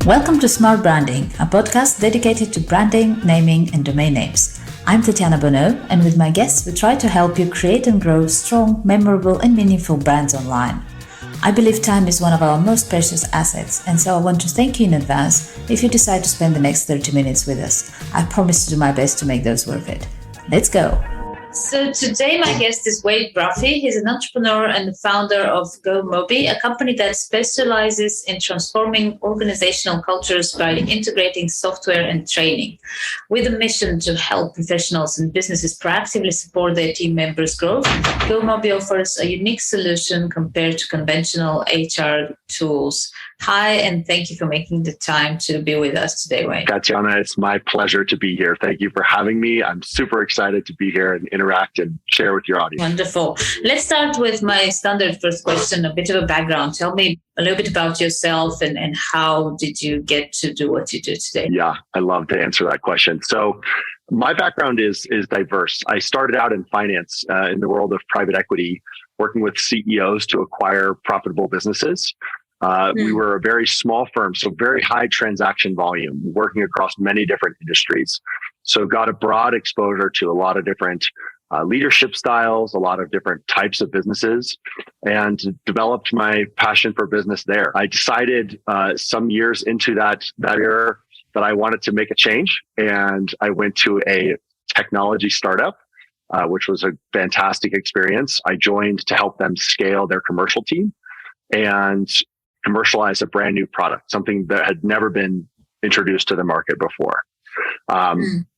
Welcome to Smart Branding, a podcast dedicated to branding, naming, and domain names. I'm Tatiana Bonneau, and with my guests, we try to help you create and grow strong, memorable, and meaningful brands online. I believe time is one of our most precious assets, and so I want to thank you in advance if you decide to spend the next 30 minutes with us. I promise to do my best to make those worth it. Let's go. So today my guest is Wade Bruffey. He's an entrepreneur and the founder of GoMobi, a company that specializes in transforming organizational cultures by integrating software and training. With a mission to help professionals and businesses proactively support their team members' growth, GoMobi offers a unique solution compared to conventional HR tools. Hi, and thank you for making the time to be with us today, Wade. Tatiana, it's my pleasure to be here. Thank you for having me. I'm super excited to be here and interact and share with your audience. Wonderful. Let's start with my standard first question, a bit of a background. Tell me a little bit about yourself and how did you get to do what you do today? Yeah, I love to answer that question. So my background is diverse. I started out in finance in the world of private equity, working with CEOs to acquire profitable businesses. We were a very small firm, so very high transaction volume, working across many different industries. So got a broad exposure to a lot of different leadership styles, a lot of different types of businesses, and developed my passion for business there. I decided some years into that era that I wanted to make a change, and I went to a technology startup, which was a fantastic experience. I joined to help them scale their commercial team and commercialize a brand new product, something that had never been introduced to the market before.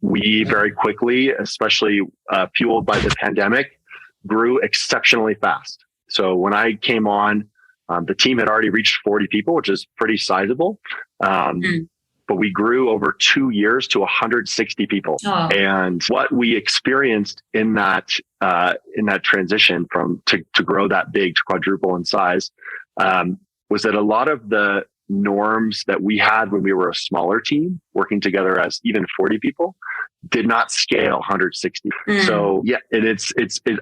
We very quickly, especially fueled by the pandemic, grew exceptionally fast. So when I came on, the team had already reached 40 people, which is pretty sizable. But we grew over 2 years to 160 people. Oh. And what we experienced in that transition to grow that big, to quadruple in size, was that a lot of the norms that we had when we were a smaller team working together as even 40 people did not scale 160. So yeah, and it's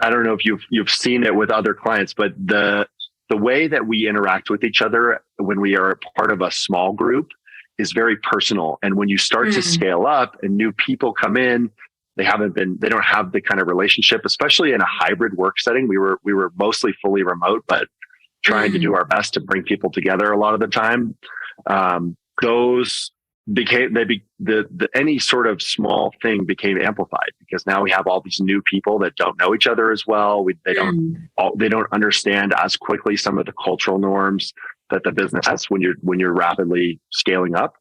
I don't know if you've seen it with other clients, but the way that we interact with each other when we are a part of a small group is very personal. And when you start to scale up and new people come in, they don't have the kind of relationship, especially in a hybrid work setting. We were mostly fully remote, but trying to do our best to bring people together a lot of the time. Those became, any sort of small thing became amplified because now we have all these new people that don't know each other as well. They don't understand as quickly some of the cultural norms that the business has when you're rapidly scaling up.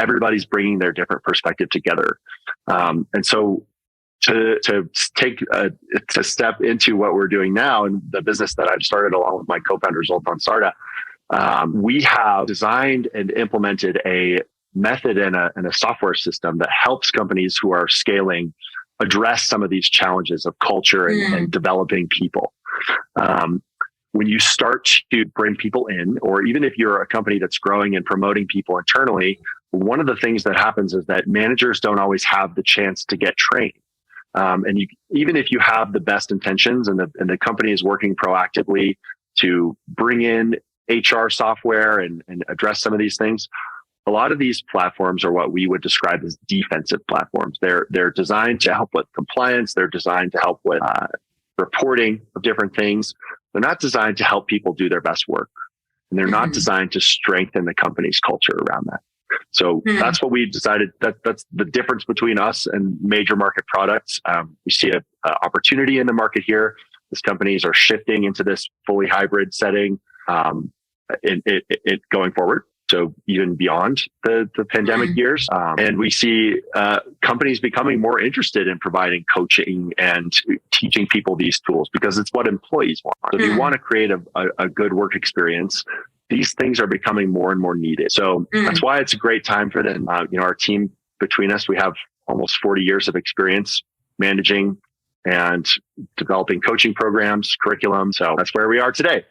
Everybody's bringing their different perspective together. And so to step into what we're doing now and the business that I've started along with my co-founder Zoltan Sarda, we have designed and implemented a method and a software system that helps companies who are scaling address some of these challenges of culture and developing people. When you start to bring people in, or even if you're a company that's growing and promoting people internally, one of the things that happens is that managers don't always have the chance to get trained. And even if you have the best intentions and the company is working proactively to bring in HR software and address some of these things, a lot of these platforms are what we would describe as defensive platforms. They're designed to help with compliance. They're designed to help with reporting of different things. They're not designed to help people do their best work. And they're not designed to strengthen the company's culture around that. So that's what we decided. That's the difference between us and major market products. We see an opportunity in the market here. These companies are shifting into this fully hybrid setting going forward. So even beyond the pandemic years. And we see companies becoming more interested in providing coaching and teaching people these tools because it's what employees want. So if you want to create a good work experience, these things are becoming more and more needed. So that's why it's a great time for them. Our team between us, we have almost 40 years of experience managing and developing coaching programs, curriculum. So that's where we are today.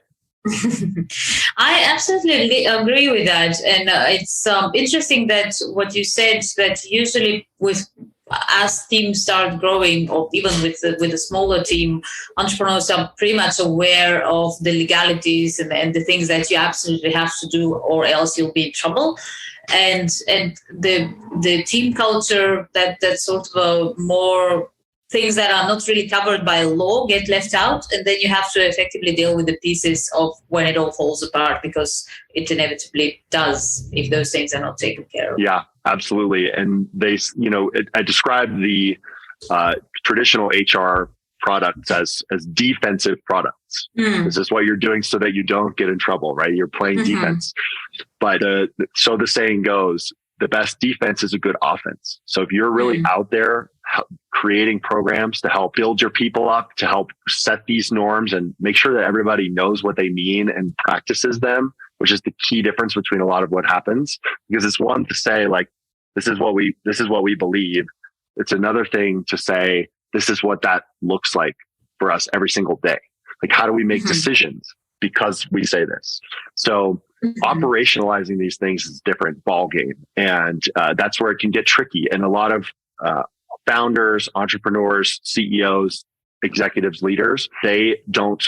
I absolutely agree with that. And it's interesting that what you said, that usually with as teams start growing, or even with a smaller team, entrepreneurs are pretty much aware of the legalities and the things that you absolutely have to do, or else you'll be in trouble. And the team culture, that's sort of a more things that are not really covered by law get left out, and then you have to effectively deal with the pieces of when it all falls apart, because it inevitably does if those things are not taken care of. Yeah, absolutely. And I described the traditional HR products as defensive products. This is what you're doing so that you don't get in trouble, right? You're playing defense. But so the saying goes, the best defense is a good offense. So if you're really out there creating programs to help build your people up, to help set these norms and make sure that everybody knows what they mean and practices them, which is the key difference between a lot of what happens. Because it's one to say, like, this is what we believe. It's another thing to say, this is what that looks like for us every single day. Like, how do we make decisions because we say this? So operationalizing these things is a different ballgame. And that's where it can get tricky. And a lot of founders, entrepreneurs, CEOs, executives, leaders, they don't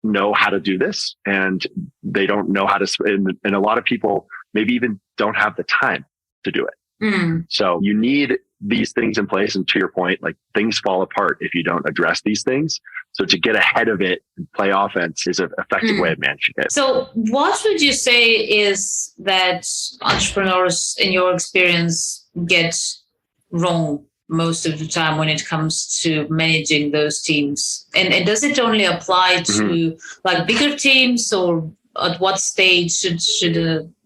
know how to do this, and they don't know how to, and a lot of people maybe even don't have the time to do it. So you need these things in place. And to your point, like, things fall apart if you don't address these things. So to get ahead of it and play offense is an effective way of managing it. So what would you say is that entrepreneurs, in your experience, get wrong most of the time when it comes to managing those teams? And does it only apply to like bigger teams, or at what stage should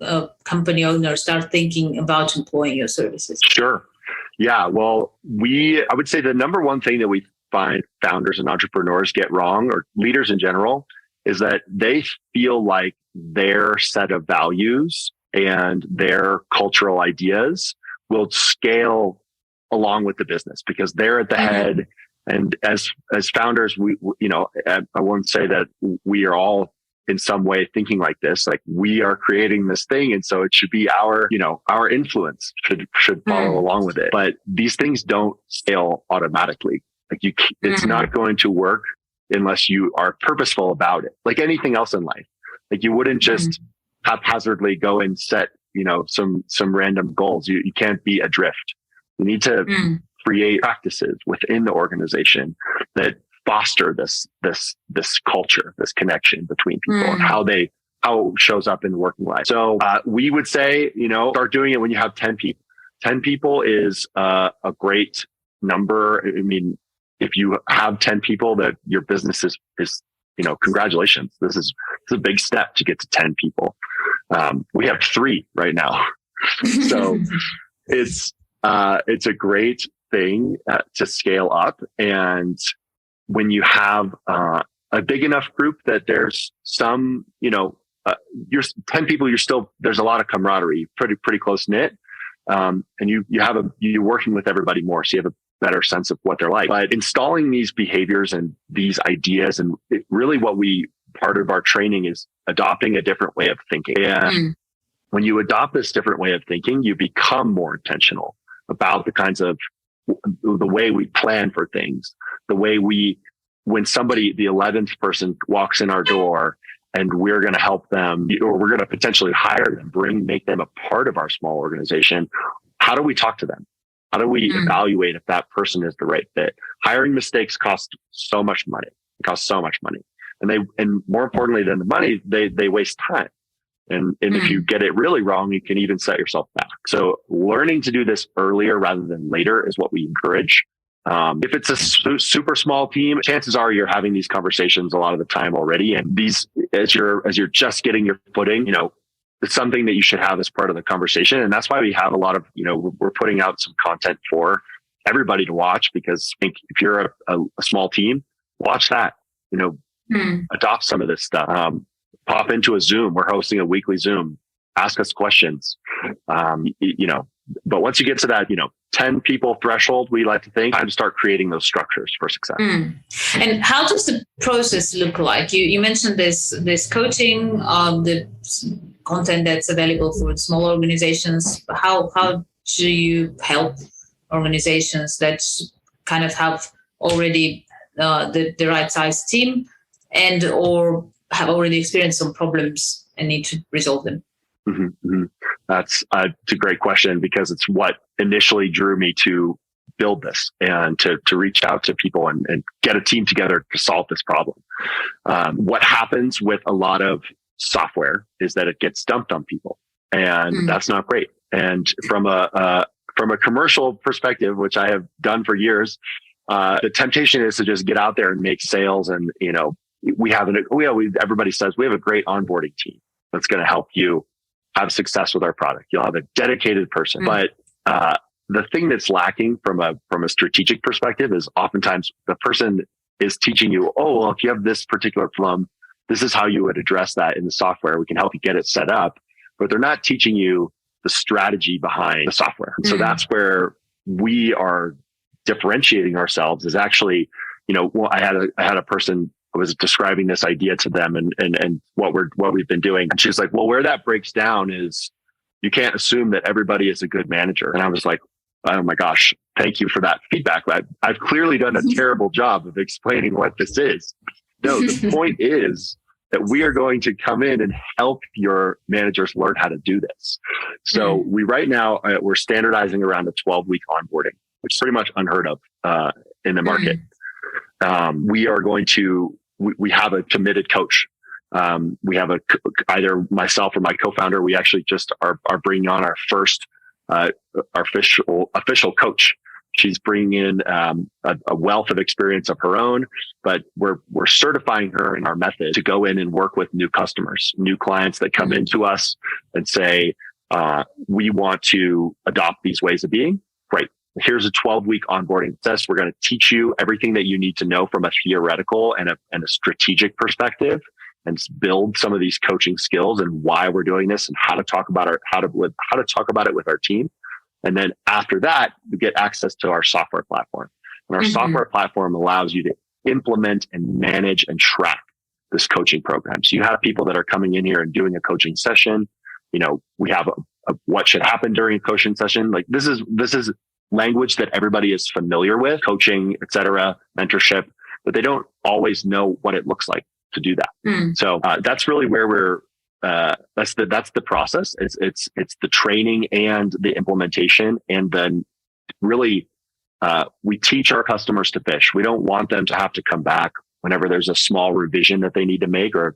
a company owner start thinking about employing your services? Sure. Yeah. Well, I would say the number one thing that we find founders and entrepreneurs get wrong, or leaders in general, is that they feel like their set of values and their cultural ideas will scale along with the business because they're at the head. And as founders, we I won't say that we are all in some way thinking like this, like we are creating this thing. And so it should be our influence should follow along with it. But these things don't scale automatically. Like it's not going to work unless you are purposeful about it. Like anything else in life, like you wouldn't just haphazardly go and set, some random goals. You can't be adrift. You need to create practices within the organization that foster this culture, this connection between people and how it shows up in working life. So we would say, start doing it when you have 10 people. 10 people is a great number. I mean, if you have 10 people, that your business is congratulations. This is a big step to get to 10 people. We have 3 right now. So it's a great thing to scale up. And when you have a big enough group that there's some, you're 10 people, there's a lot of camaraderie, pretty close knit. And you're working with everybody more. So you have a better sense of what they're like. But installing these behaviors and these ideas, and really part of our training is adopting a different way of thinking. And when you adopt this different way of thinking, you become more intentional about the way we plan for things, the way when somebody, the 11th person walks in our door and we're going to help them, or we're going to potentially hire them, make them a part of our small organization. How do we talk to them? How do we evaluate if that person is the right fit? Hiring mistakes cost so much money. It costs so much money. And more importantly than the money, they waste time. And if you get it really wrong, you can even set yourself back. So learning to do this earlier rather than later is what we encourage. If it's a super small team, chances are you're having these conversations a lot of the time already. And these, as you're just getting your footing, it's something that you should have as part of the conversation. And that's why we have a lot of, we're putting out some content for everybody to watch, because I think if you're a small team, watch that, adopt some of this stuff. Pop into a Zoom. We're hosting a weekly Zoom. Ask us questions. But once you get to that, 10 people threshold, we like to think, time to start creating those structures for success. And how does the process look like? You mentioned this coaching, the content that's available for small organizations. How do you help organizations that kind of have already the right size team and or have already experienced some problems and need to resolve them? Mm-hmm, mm-hmm. That's a great question, because it's what initially drew me to build this and to reach out to people and get a team together to solve this problem. What happens with a lot of software is that it gets dumped on people, and that's not great. And from a commercial perspective, which I have done for years, the temptation is to just get out there and make sales. And, everybody says we have a great onboarding team that's going to help you have success with our product. You'll have a dedicated person. But the thing that's lacking from a strategic perspective is oftentimes the person is teaching you, oh, well, if you have this particular problem, this is how you would address that in the software. We can help you get it set up. But they're not teaching you the strategy behind the software. So that's where we are differentiating ourselves, is actually, I had a person, I was describing this idea to them and what we've been doing. And she's like, well, where that breaks down is you can't assume that everybody is a good manager. And I was like, oh my gosh, thank you for that feedback. I've clearly done a terrible job of explaining what this is. No, the point is that we are going to come in and help your managers learn how to do this. So right now, we're standardizing around a 12-week onboarding, which is pretty much unheard of in the market. We are going to, we have a committed coach. We have either myself or my co-founder. We actually just are bringing on our first official coach. She's bringing in a wealth of experience of her own, but we're certifying her in our method to go in and work with new customers, new clients that come into us and say, we want to adopt these ways of being. Great. Here's a 12-week onboarding process. We're going to teach you everything that you need to know from a theoretical and a strategic perspective, and build some of these coaching skills and why we're doing this and how to talk about it with our team. And then after that, you get access to our software platform. And our software platform allows you to implement and manage and track this coaching program. So you have people that are coming in here and doing a coaching session. We have a what should happen during a coaching session. Like this is language that everybody is familiar with, coaching, et cetera, mentorship, but they don't always know what it looks like to do that. So that's really where we're, that's the process. It's the training and the implementation. And then really, we teach our customers to fish. We don't want them to have to come back whenever there's a small revision that they need to make, or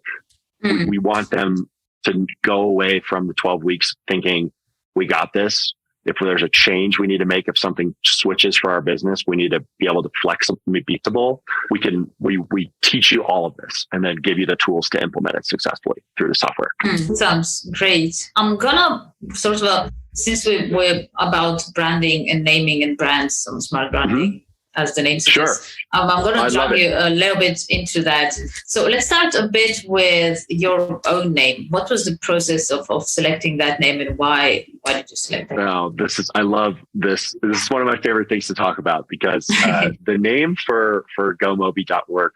we want them to go away from the 12 weeks thinking we got this. If there's a change we need to make, if something switches for our business, we need to be able to flex something beatable. We teach you all of this and then give you the tools to implement it successfully through the software. Sounds great. I'm gonna sort of, since we're about branding and naming and brands, on smart branding, as the name suggests. Sure. I'm going to jump you a little bit into that. So let's start a bit with your own name. What was the process of selecting that name, and why did you select it? Oh, I love this. This is one of my favorite things to talk about, because the name for GoMobi.work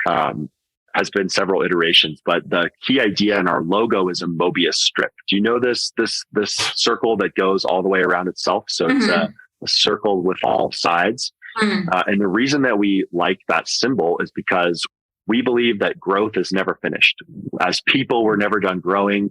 has been several iterations, but the key idea in our logo is a Mobius strip. Do you know this circle that goes all the way around itself? So it's a circle with all sides. And the reason that we like that symbol is because we believe that growth is never finished. As people, we're never done growing.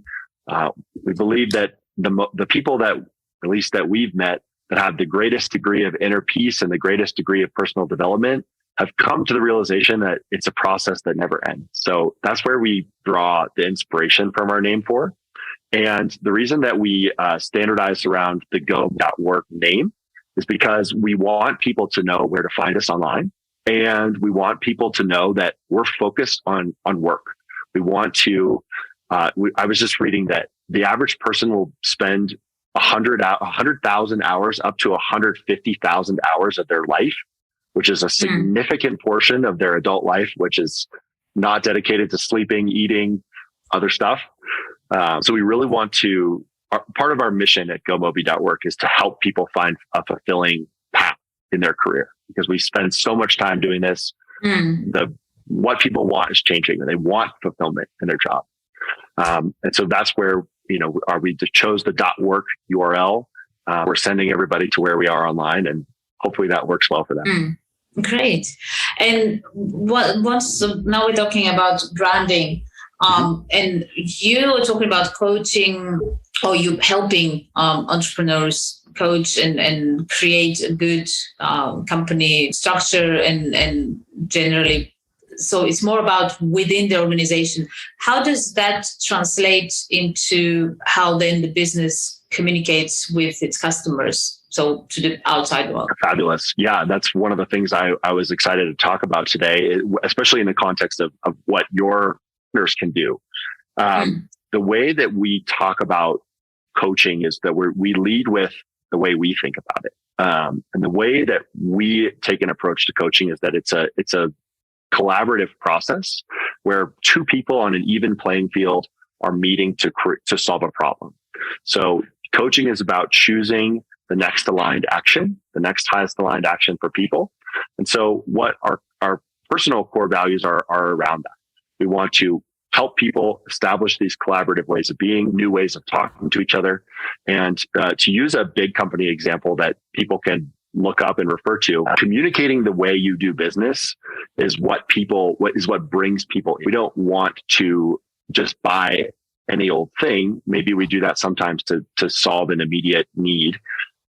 We believe that the people that, at least that we've met, that have the greatest degree of inner peace and the greatest degree of personal development have come to the realization that it's a process that never ends. So that's where we draw the inspiration from our name for. And the reason that we standardized around the Go.work name is because we want people to know where to find us online. And we want people to know that we're focused on work. We want to, I was just reading that the average person will spend 100,000 hours up to 150,000 hours of their life, which is a significant portion of their adult life, which is not dedicated to sleeping, eating, other stuff. So we really want to, part of our mission at GoMobi.work is to help people find a fulfilling path in their career, because we spend so much time doing this. What people want is changing, and they want fulfillment in their job. And so that's where, we chose the .work URL. We're sending everybody to where we are online, and hopefully that works well for them. Great. And now we're talking about branding, and you were talking about coaching, or you helping entrepreneurs coach and create a good company structure and generally. So it's more about within the organization. How does that translate into how then the business communicates with its customers? So to the outside world. Fabulous. Yeah, that's one of the things I was excited to talk about today, especially in the context of what your listeners can do. The way that we talk about coaching is that we lead with the way we think about it. And the way that we take an approach to coaching is that it's a collaborative process where two people on an even playing field are meeting to solve a problem. So coaching is about choosing the next aligned action, the next highest aligned action for people. And so what our personal core values are around that. We want to help people establish these collaborative ways of being, new ways of talking to each other. And to use a big company example that people can look up and refer to, communicating the way you do business is what brings people in. We don't want to just buy any old thing. Maybe we do that sometimes to solve an immediate need.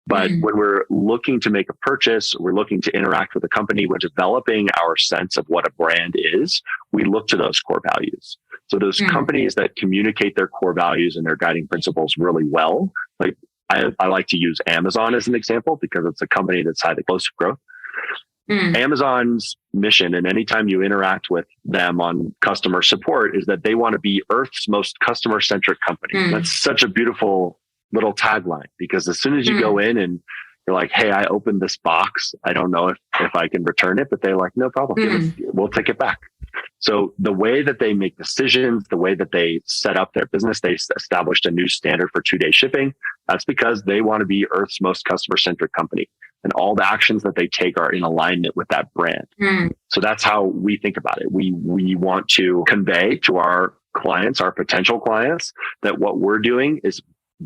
But when we're looking to make a purchase, we're looking to interact with a company, we're developing our sense of what a brand is, we look to those core values. So those companies that communicate their core values and their guiding principles really well, like I like to use Amazon as an example because it's a company that's had explosive growth. Amazon's mission, and anytime you interact with them on customer support, is that they want to be Earth's most customer-centric company. That's such a beautiful little tagline, because as soon as you go in and you're like, hey, I opened this box, I don't know if I can return it, but they're like, no problem, we'll take it back. So the way that they make decisions, the way that they set up their business, they established a new standard for 2-day shipping. That's because they want to be Earth's most customer-centric company. And all the actions that they take are in alignment with that brand. So that's how we think about it. We want to convey to our clients, our potential clients, that what we're doing is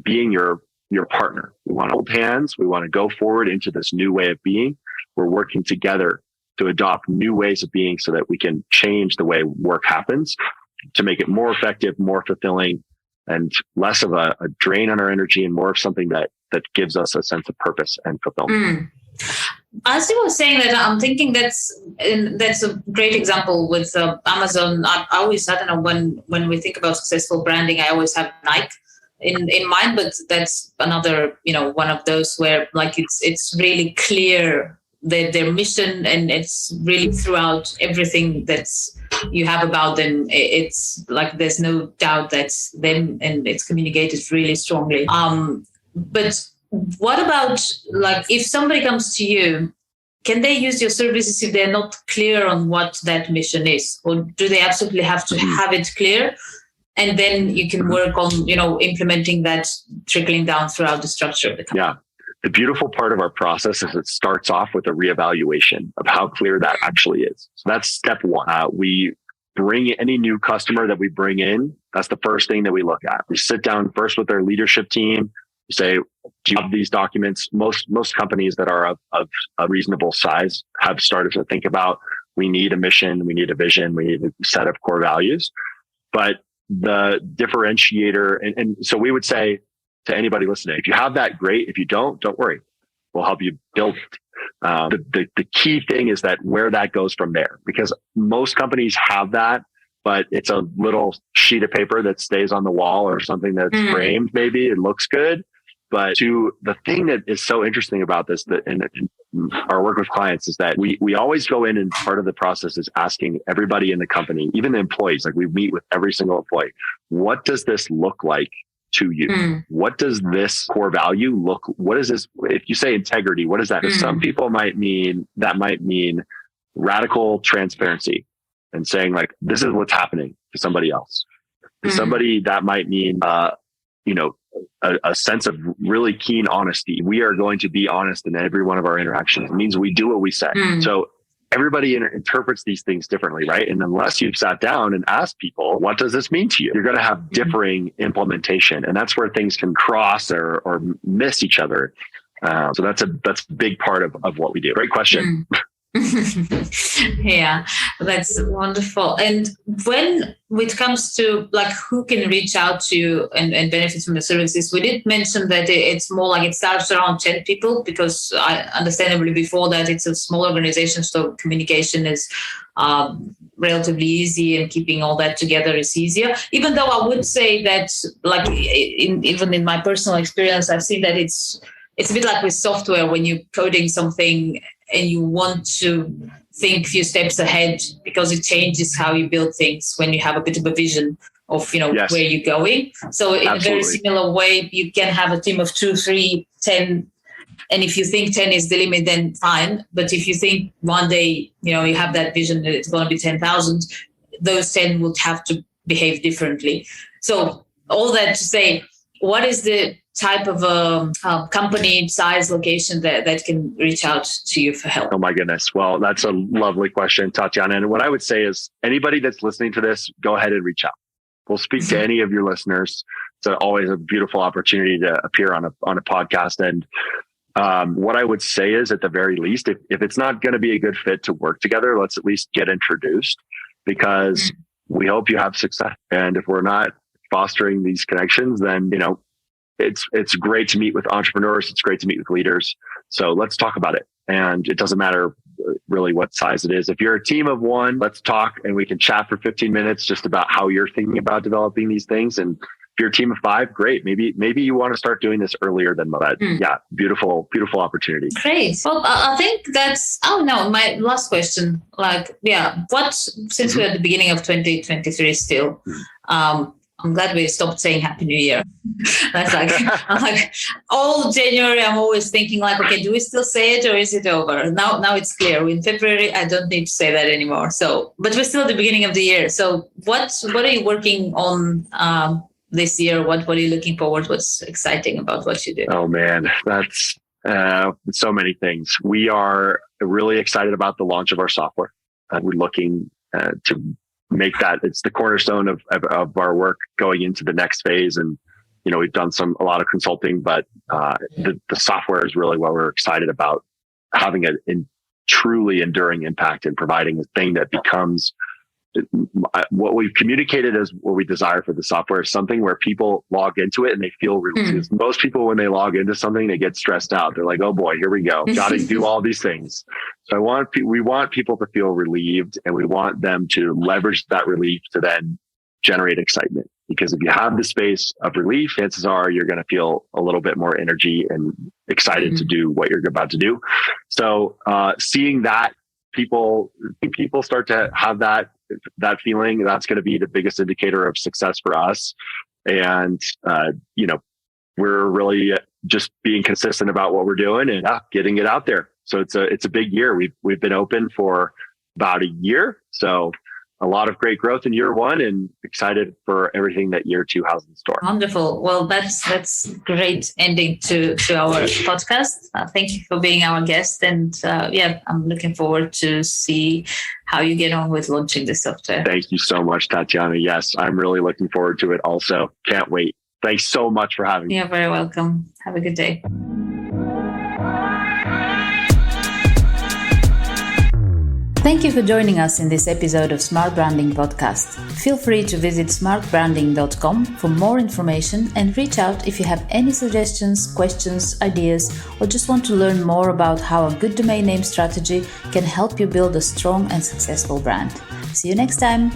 being your partner. We want to hold hands. We want to go forward into this new way of being. We're working together to adopt new ways of being so that we can change the way work happens to make it more effective, more fulfilling, and less of a drain on our energy and more of something that gives us a sense of purpose and fulfillment. As you were saying that, I'm thinking that's a great example with Amazon. I don't know, when we think about successful branding, I always have Nike in mind, but that's another, one of those where like it's really clear their mission, and it's really throughout everything that's you have about them. It's like there's no doubt that's them, and it's communicated really strongly. But what about, like, if somebody comes to you, can they use your services if they're not clear on what that mission is, or do they absolutely have to have it clear? And then you can work on, implementing that, trickling down throughout the structure of the company. Yeah. The beautiful part of our process is it starts off with a reevaluation of how clear that actually is. So that's step one. We bring any new customer that we bring in. That's the first thing that we look at. We sit down first with their leadership team. We say, do you have these documents? Most companies that are of a reasonable size have started to think about, we need a mission, we need a vision, we need a set of core values. But the differentiator, and so we would say to anybody listening, if you have that, great. If you don't worry. We'll help you build it. The key thing is that where that goes from there, because most companies have that, but it's a little sheet of paper that stays on the wall or something that's framed. Maybe it looks good. But the thing that is so interesting about this, that in our work with clients, is that we always go in, and part of the process is asking everybody in the company, even the employees, like we meet with every single employee, what does this look like to you? What does this core value what is this? If you say integrity, what is that? Some people might mean radical transparency and saying like, this is what's happening to somebody else. To somebody that might mean, a sense of really keen honesty. We are going to be honest in every one of our interactions. It means we do what we say. So everybody interprets these things differently, right? And unless you've sat down and asked people, what does this mean to you? You're going to have differing implementation. And that's where things can cross or miss each other. So that's a big part of what we do. Great question. Yeah, that's wonderful. And when it comes to like who can reach out to you and benefit from the services, we did mention that it's more like it starts around 10 people, because I understandably before that it's a small organization, so communication is relatively easy and keeping all that together is easier. Even though I would say that, like even in my personal experience, I've seen that it's a bit like with software when you're coding something and you want to think a few steps ahead, because it changes how you build things when you have a bit of a vision of, Yes. where you're going. So in Absolutely. a very similar way, you can have a team of 2, 3, 10. And if you think 10 is the limit, then fine. But if you think one day, you have that vision that it's going to be 10,000, those 10 would have to behave differently. So all that to say, what is the type of company, size, location that can reach out to you for help? Oh my goodness. Well, that's a lovely question, Tatiana. And what I would say is anybody that's listening to this, go ahead and reach out. We'll speak to any of your listeners. It's always a beautiful opportunity to appear on a podcast. And what I would say is, at the very least, if it's not going to be a good fit to work together, let's at least get introduced, because we hope you have success. And if we're not fostering these connections, then, it's great to meet with entrepreneurs. It's great to meet with leaders. So let's talk about it. And it doesn't matter really what size it is. If you're a team of one, let's talk and we can chat for 15 minutes just about how you're thinking about developing these things. And if you're a team of 5, great. Maybe you want to start doing this earlier than that. Yeah. Beautiful opportunity. Great. Well, I think that's, my last question. Since we're at the beginning of 2023 still, I'm glad we stopped saying Happy New Year. That's all January, I'm always thinking okay, do we still say it or is it over? Now it's clear. In February, I don't need to say that anymore. So, but we're still at the beginning of the year. So what are you working on this year? What are you looking forward? What's exciting about what you do? Oh man, that's so many things. We are really excited about the launch of our software. We're looking to make that, it's the cornerstone of our work going into the next phase. And, we've done a lot of consulting, but the software is really what we're excited about, having a truly enduring impact and providing a thing that becomes what we've communicated as what we desire for the software is something where people log into it and they feel relieved. Most people, when they log into something, they get stressed out. They're like, oh boy, here we go. Got to do all these things. So we want people to feel relieved, and we want them to leverage that relief to then generate excitement. Because if you have the space of relief, chances are you're going to feel a little bit more energy and excited to do what you're about to do. So seeing that people start to have that feeling, that's going to be the biggest indicator of success for us. And, we're really just being consistent about what we're doing and getting it out there. So it's a big year. We've been open for about a year. So a lot of great growth in year 1, and excited for everything that year 2 has in store. Wonderful. Well, that's great ending to our podcast. Thank you for being our guest. And I'm looking forward to see how you get on with launching the software. Thank you so much, Tatiana. Yes, I'm really looking forward to it also. Can't wait. Thanks so much for having me. You're very welcome. Have a good day. Thank you for joining us in this episode of Smart Branding Podcast. Feel free to visit smartbranding.com for more information and reach out if you have any suggestions, questions, ideas, or just want to learn more about how a good domain name strategy can help you build a strong and successful brand. See you next time.